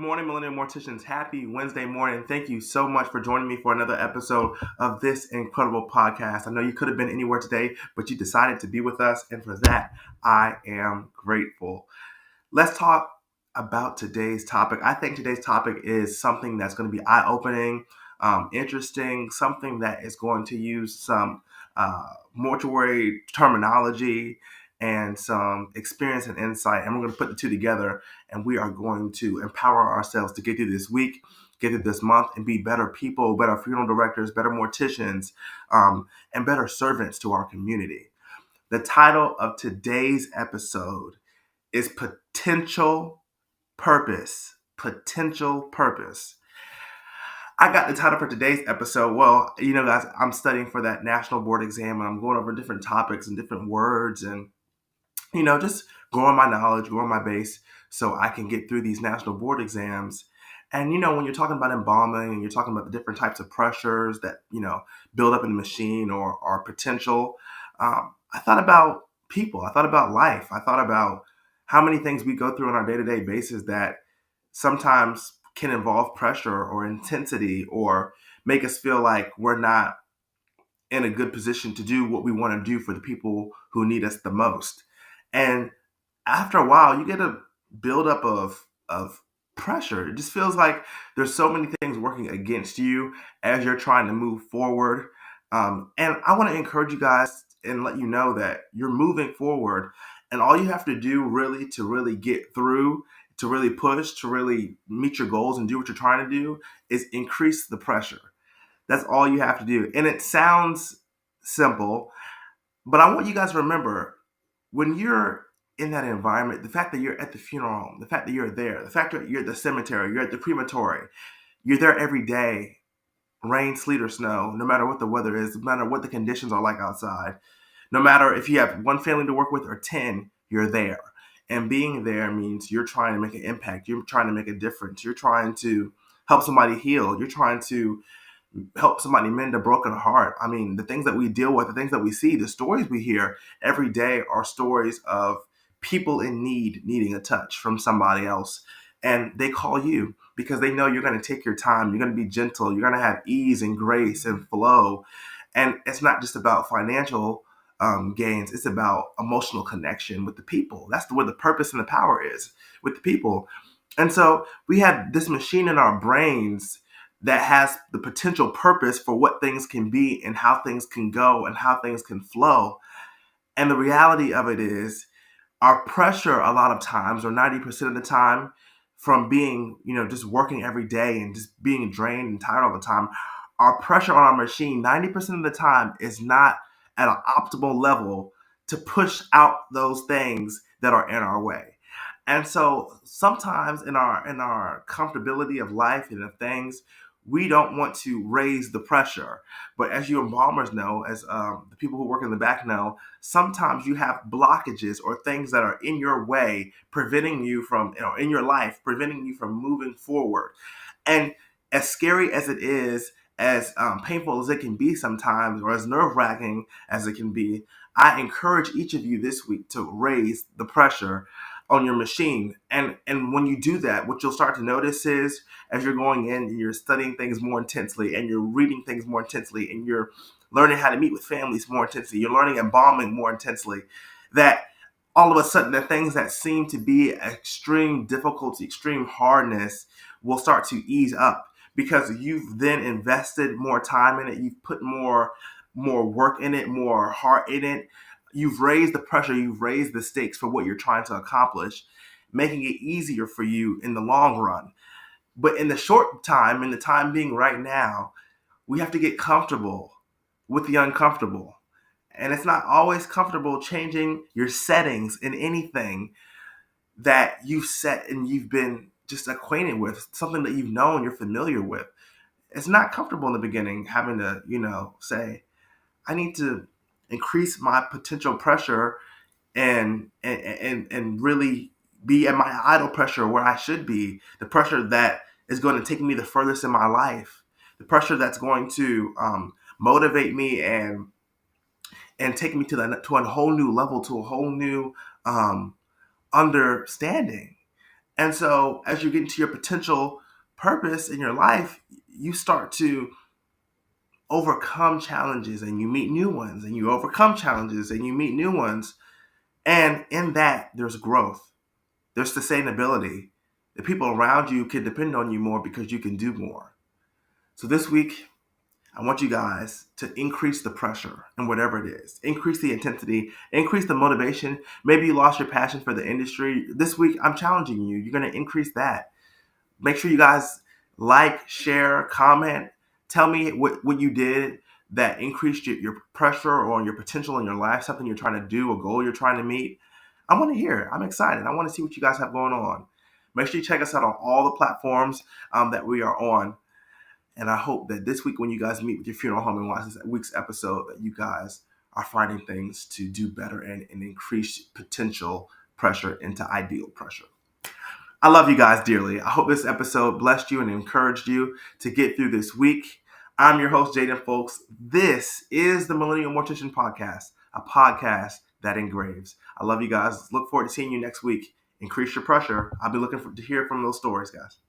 morning, Millennial Morticians. Happy Wednesday morning. Thank you so much for joining me for another episode of this incredible podcast. I know you could have been anywhere today, but you decided to be with us, and for that, I am grateful. Let's talk about today's topic. I think today's topic is something that's going to be eye-opening, interesting, something that is going to use some mortuary terminology and some experience and insight. And we're going to put the two together, and we are going to empower ourselves to get through this week, get through this month, and be better people, better funeral directors, better morticians, and better servants to our community. The title of today's episode is Potential Purpose. Potential Purpose. I got the title for today's episode. Well, guys, I'm studying for that national board exam, and I'm going over different topics and different words and, just growing my knowledge, growing my base so I can get through these national board exams. And, when you're talking about embalming and you're talking about the different types of pressures that, build up in the machine or potential, I thought about people. I thought about life. I thought about how many things we go through on our day-to-day basis that sometimes can involve pressure or intensity or make us feel like we're not in a good position to do what we want to do for the people who need us the most. And after a while, you get a buildup of pressure. It just feels like there's so many things working against you as you're trying to move forward. And I want to encourage you guys and let you know that you're moving forward. And all you have to do really to really get through, to really push, to really meet your goals and do what you're trying to do is increase the pressure. That's all you have to do. And it sounds simple, but I want you guys to remember when you're in that environment, the fact that you're at the funeral home, the fact that you're there, the fact that you're at the cemetery, you're at the crematory, you're there every day, rain, sleet, or snow, no matter what the weather is, no matter what the conditions are like outside, no matter if you have one family to work with or 10, you're there. And being there means you're trying to make an impact. You're trying to make a difference. You're trying to help somebody heal. You're trying to help somebody mend a broken heart. I mean, the things that we deal with, the things that we see, the stories we hear every day are stories of people in need needing a touch from somebody else. And they call you because they know you're going to take your time. You're going to be gentle. You're going to have ease and grace and flow. And it's not just about financial gains. It's about emotional connection with the people. That's where the purpose and the power is, with the people. And so we have this machine in our brains that has the potential purpose for what things can be and how things can go and how things can flow. And the reality of it is our pressure a lot of times, or 90% of the time, from being, just working every day and just being drained and tired all the time, our pressure on our machine 90% of the time is not at an optimal level to push out those things that are in our way. And so sometimes in our comfortability of life and of things, we don't want to raise the pressure. But as you embalmers know, as the people who work in the back know, sometimes you have blockages or things that are in your way, preventing you from, in your life, preventing you from moving forward. And as scary as it is, as painful as it can be sometimes, or as nerve-wracking as it can be, I encourage each of you this week to raise the pressure on your machine. And when you do that, what you'll start to notice is as you're going in and you're studying things more intensely and you're reading things more intensely and you're learning how to meet with families more intensely, you're learning embalming more intensely, that all of a sudden the things that seem to be extreme difficulty, extreme hardness will start to ease up because you've then invested more time in it. You've put more work in it, more heart in it. You've raised the pressure, you've raised the stakes for what you're trying to accomplish, making it easier for you in the long run. But in the short time, in the time being right now, we have to get comfortable with the uncomfortable. And it's not always comfortable changing your settings in anything that you've set and you've been just acquainted with, something that you've known, you're familiar with. It's not comfortable in the beginning having to, say, I need to increase my potential pressure and really be at my idle pressure where I should be, the pressure that is going to take me the furthest in my life, the pressure that's going to motivate me and take me to a whole new level, to a whole new understanding. And so as you get into your potential purpose in your life, you start to overcome challenges and you meet new ones, and you overcome challenges and you meet new ones. And in that, there's growth, there's sustainability. The people around you can depend on you more because you can do more. So this week, I want you guys to increase the pressure in whatever it is, increase the intensity, increase the motivation. Maybe you lost your passion for the industry. This week, I'm challenging you. You're going to increase that. Make sure you guys like, share, comment. Tell me what you did that increased your pressure or your potential in your life, something you're trying to do, a goal you're trying to meet. I want to hear it. I'm excited. I want to see what you guys have going on. Make sure you check us out on all the platforms that we are on. And I hope that this week when you guys meet with your funeral home and watch this week's episode, that you guys are finding things to do better and increase potential pressure into ideal pressure. I love you guys dearly. I hope this episode blessed you and encouraged you to get through this week. I'm your host, Jaden Fowlkes. This is the Millennial Mortician Podcast, a podcast that engraves. I love you guys. Look forward to seeing you next week. Increase your pressure. I'll be looking to hear from those stories, guys.